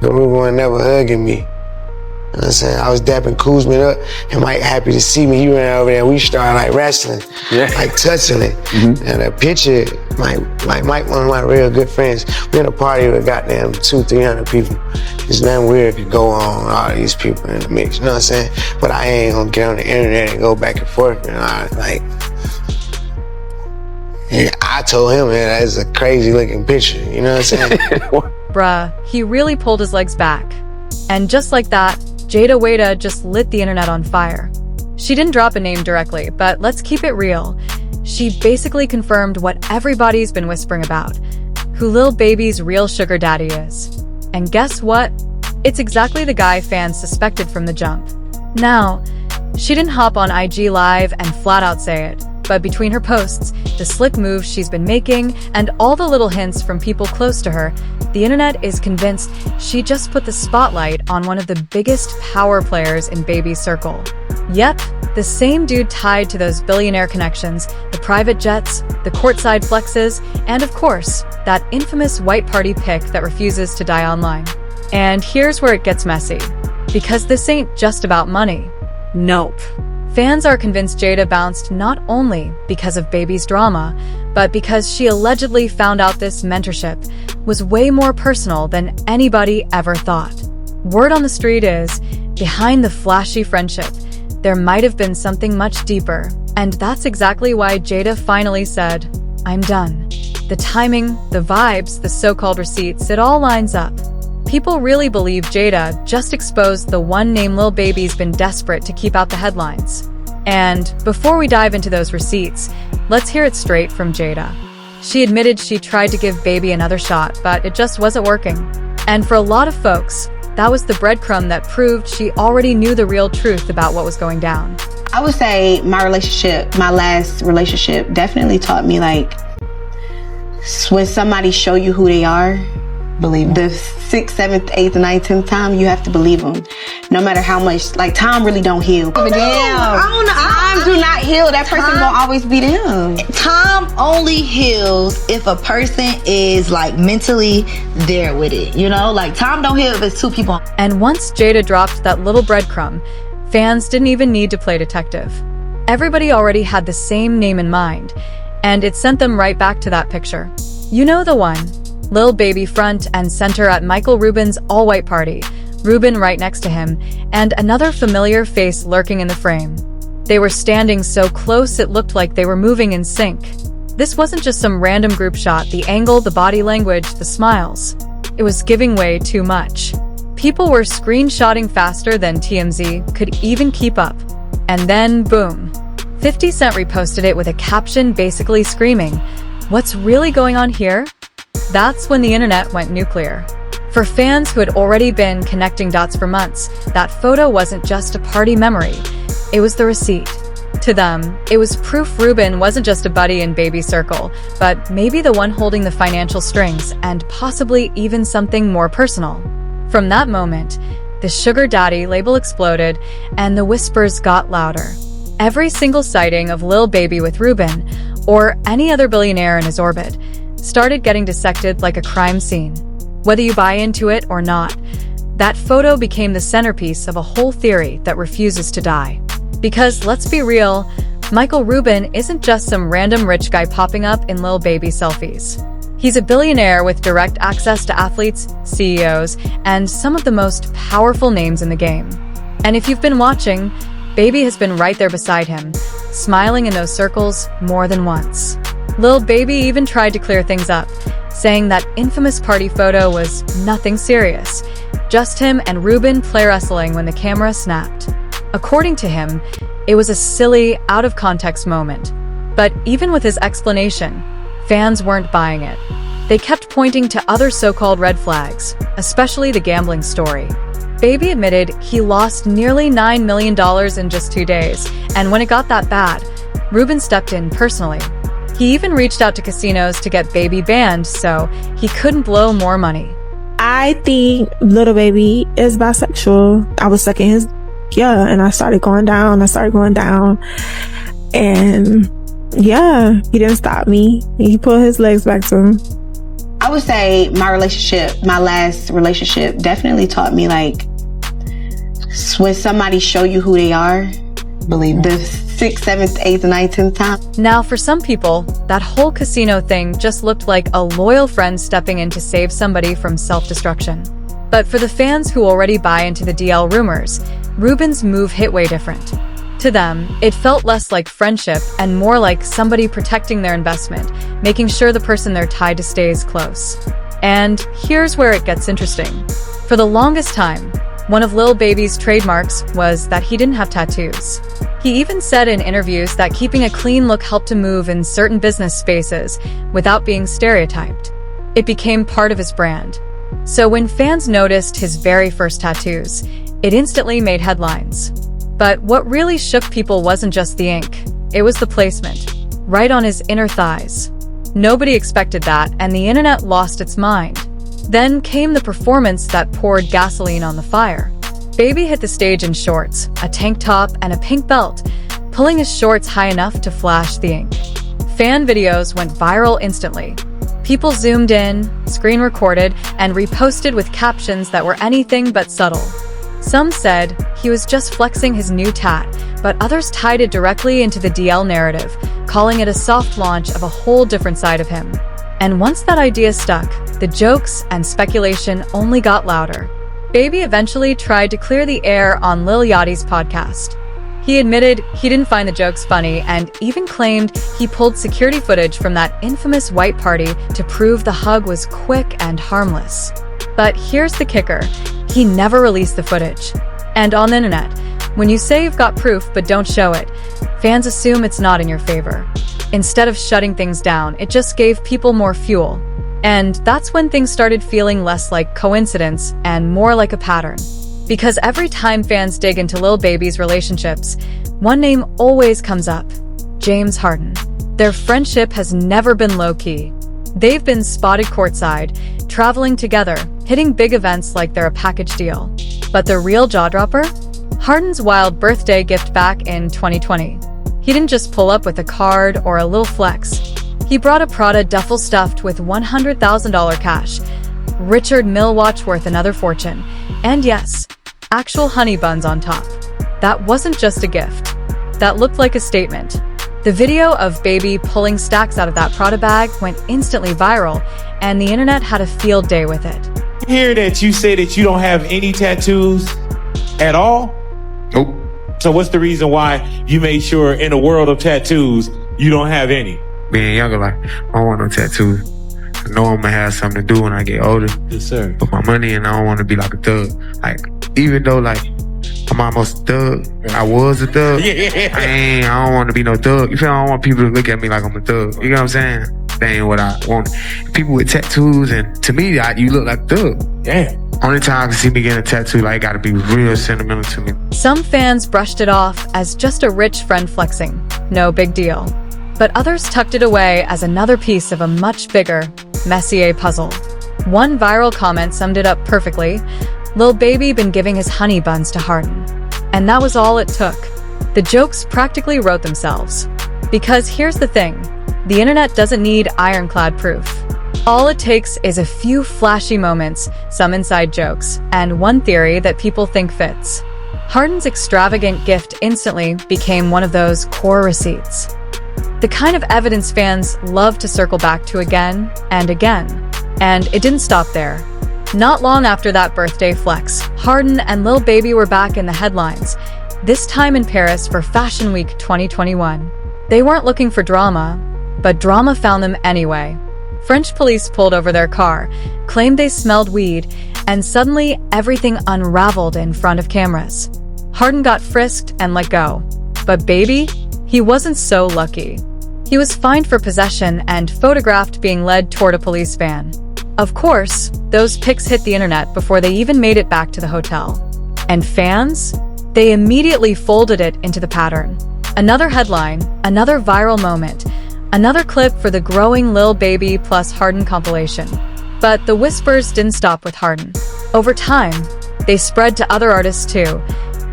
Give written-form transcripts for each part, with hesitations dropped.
Rubin wasn't never hugging me. You know what I'm saying? I was dapping Kuzman up, and Mike happy to see me. He ran over there, and we started like wrestling, like touching it. And a picture, Mike, one of my real good friends, we in a party with goddamn 200-300 people. There's nothing weird could go on with all these people in the mix, you know what I'm saying? But I ain't gonna get on the internet and go back and forth and like. And I told him, man, that's a crazy looking picture, you know what I'm saying? Bruh, he really pulled his legs back. And just like that, Jayda Wayda just lit the internet on fire. She didn't drop a name directly, but let's keep it real. She basically confirmed what everybody's been whispering about, who Lil Baby's real sugar daddy is. And guess what? It's exactly the guy fans suspected from the jump. Now, she didn't hop on IG Live and flat out say it, but between her posts, the slick moves she's been making, and all the little hints from people close to her, the internet is convinced she just put the spotlight on one of the biggest power players in Baby's circle. Yep, the same dude tied to those billionaire connections, the private jets, the courtside flexes, and of course, that infamous white party pic that refuses to die online. And here's where it gets messy. Because this ain't just about money. Nope. Fans are convinced Jayda bounced not only because of Baby's drama, but because she allegedly found out this mentorship was way more personal than anybody ever thought. Word on the street is, behind the flashy friendship, there might have been something much deeper, and that's exactly why Jayda finally said, "I'm done." The timing, the vibes, the so-called receipts, it all lines up. People really believe Jayda just exposed the one name Lil Baby's been desperate to keep out the headlines. And before we dive into those receipts, let's hear it straight from Jayda. She admitted she tried to give Baby another shot, but it just wasn't working. And for a lot of folks, that was the breadcrumb that proved she already knew the real truth about what was going down. I would say my last relationship definitely taught me, like, when somebody show you who they are, believe them. The 6th, 7th, 8th, 9th, 10th time, you have to believe them. No matter how much, like, time really don't heal. I don't know. Time do not heal. That person gonna always be them. Time only heals if a person is, like, mentally there with it. You know, like, time don't heal if it's two people. And once Jayda dropped that little breadcrumb, fans didn't even need to play detective. Everybody already had the same name in mind, and it sent them right back to that picture. You know the one. Lil Baby front and center at Michael Rubin's all-white party, Rubin right next to him, and another familiar face lurking in the frame. They were standing so close it looked like they were moving in sync. This wasn't just some random group shot, the angle, the body language, the smiles. It was giving way too much. People were screenshotting faster than TMZ could even keep up. And then, boom. 50 Cent reposted it with a caption basically screaming, "What's really going on here?" That's when the internet went nuclear. For fans who had already been connecting dots for months, that photo wasn't just a party memory, it was the receipt. To them, it was proof Rubin wasn't just a buddy in Baby's circle, but maybe the one holding the financial strings and possibly even something more personal. From that moment, the sugar daddy label exploded and the whispers got louder. Every single sighting of Lil Baby with Rubin, or any other billionaire in his orbit, started getting dissected like a crime scene. Whether you buy into it or not, that photo became the centerpiece of a whole theory that refuses to die. Because let's be real, Michael Rubin isn't just some random rich guy popping up in Lil Baby selfies. He's a billionaire with direct access to athletes, CEOs, and some of the most powerful names in the game. And if you've been watching, Baby has been right there beside him, smiling in those circles more than once. Lil Baby even tried to clear things up, saying that infamous party photo was nothing serious, just him and Rubin play wrestling when the camera snapped. According to him, it was a silly, out-of-context moment. But even with his explanation, fans weren't buying it. They kept pointing to other so-called red flags, especially the gambling story. Baby admitted he lost nearly $9 million in just 2 days, and when it got that bad, Rubin stepped in personally. He even reached out to casinos to get Baby banned so he couldn't blow more money. I think Lil Baby is bisexual. I was sucking his, and I started going down. And yeah, he didn't stop me. He pulled his legs back to him. I would say my last relationship definitely taught me, like, when somebody show you who they are, believe the 6th, 7th, 8th, 9th, 10th time. Now, for some people, that whole casino thing just looked like a loyal friend stepping in to save somebody from self-destruction. But for the fans who already buy into the DL rumors, Rubin's move hit way different. To them, it felt less like friendship and more like somebody protecting their investment, making sure the person they're tied to stays close. And here's where it gets interesting. For the longest time, one of Lil Baby's trademarks was that he didn't have tattoos. He even said in interviews that keeping a clean look helped him move in certain business spaces without being stereotyped. It became part of his brand. So when fans noticed his very first tattoos, it instantly made headlines. But what really shook people wasn't just the ink, it was the placement, right on his inner thighs. Nobody expected that, and the internet lost its mind. Then came the performance that poured gasoline on the fire. Baby hit the stage in shorts, a tank top, and a pink belt, pulling his shorts high enough to flash the ink. Fan videos went viral instantly. People zoomed in, screen recorded, and reposted with captions that were anything but subtle. Some said he was just flexing his new tat, but others tied it directly into the DL narrative, calling it a soft launch of a whole different side of him. And once that idea stuck, the jokes and speculation only got louder. Baby eventually tried to clear the air on Lil Yachty's podcast. He admitted he didn't find the jokes funny and even claimed he pulled security footage from that infamous white party to prove the hug was quick and harmless. But here's the kicker, he never released the footage. And on the internet, when you say you've got proof but don't show it, fans assume it's not in your favor. Instead of shutting things down, it just gave people more fuel. And that's when things started feeling less like coincidence and more like a pattern. Because every time fans dig into Lil Baby's relationships, one name always comes up: James Harden. Their friendship has never been low-key. They've been spotted courtside, traveling together, hitting big events like they're a package deal. But the real jaw-dropper? Harden's wild birthday gift back in 2020. He didn't just pull up with a card or a little flex. He brought a Prada duffel stuffed with $100,000 cash, Richard Mille watch worth another fortune, and yes, actual honey buns on top. That wasn't just a gift. That looked like a statement. The video of Baby pulling stacks out of that Prada bag went instantly viral, and the internet had a field day with it. I hear that you say that you don't have any tattoos at all? Nope. So what's the reason why you made sure in a world of tattoos, you don't have any? Being younger, like, I don't want no tattoos. I know I'm gonna have something to do when I get older. Yes, sir. Put my money in, I don't want to be like a thug. Like, even though, like, I'm almost a thug, I was a thug. I don't want to be no thug. You feel me? I don't want people to look at me like I'm a thug. You know what I'm saying? That ain't what I want. People with tattoos, and to me, you look like a thug. Yeah. Only time I can see me getting a tattoo, like, it gotta be real sentimental to me. Some fans brushed it off as just a rich friend flexing. No big deal. But others tucked it away as another piece of a much bigger, Messier puzzle. One viral comment summed it up perfectly: Lil Baby been giving his honey buns to Harden. And that was all it took. The jokes practically wrote themselves. Because here's the thing, the internet doesn't need ironclad proof. All it takes is a few flashy moments, some inside jokes, and one theory that people think fits. Harden's extravagant gift instantly became one of those core receipts. The kind of evidence fans love to circle back to again and again. And it didn't stop there. Not long after that birthday flex, Harden and Lil Baby were back in the headlines, this time in Paris for Fashion Week 2021. They weren't looking for drama, but drama found them anyway. French police pulled over their car, claimed they smelled weed, and suddenly everything unraveled in front of cameras. Harden got frisked and let go. But Baby? He wasn't so lucky. He was fined for possession and photographed being led toward a police van. Of course, those pics hit the internet before they even made it back to the hotel. And fans? They immediately folded it into the pattern. Another headline, another viral moment, another clip for the growing Lil Baby plus Harden compilation. But the whispers didn't stop with Harden. Over time, they spread to other artists too,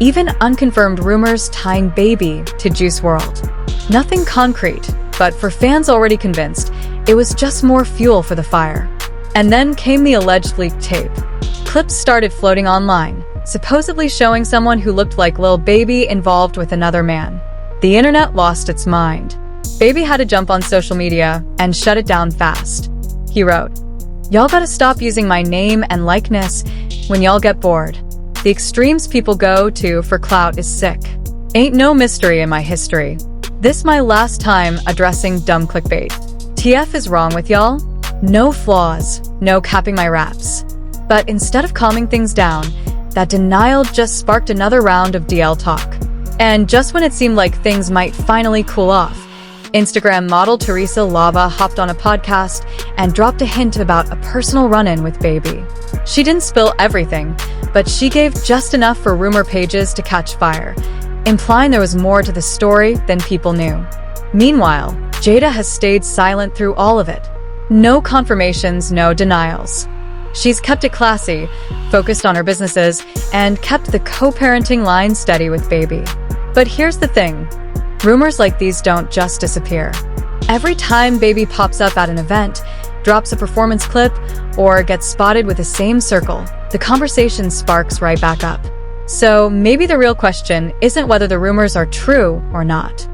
even unconfirmed rumors tying Baby to Juice WRLD. Nothing concrete, but for fans already convinced, it was just more fuel for the fire. And then came the alleged leaked tape. Clips started floating online, supposedly showing someone who looked like Lil Baby involved with another man. The internet lost its mind. Baby had to jump on social media and shut it down fast. He wrote, "Y'all gotta stop using my name and likeness when y'all get bored. The extremes people go to for clout is sick. Ain't no mystery in my history. This my last time addressing dumb clickbait. TF is wrong with y'all? No flaws, no capping my raps." But instead of calming things down, that denial just sparked another round of DL talk. And just when it seemed like things might finally cool off, Instagram model Teresa Lava hopped on a podcast and dropped a hint about a personal run-in with Baby. She didn't spill everything, but she gave just enough for rumor pages to catch fire, implying there was more to the story than people knew. Meanwhile, Jayda has stayed silent through all of it. No confirmations, no denials. She's kept it classy, focused on her businesses, and kept the co-parenting line steady with Baby. But here's the thing. Rumors like these don't just disappear. Every time Baby pops up at an event, drops a performance clip, or gets spotted with the same circle, the conversation sparks right back up. So maybe the real question isn't whether the rumors are true or not.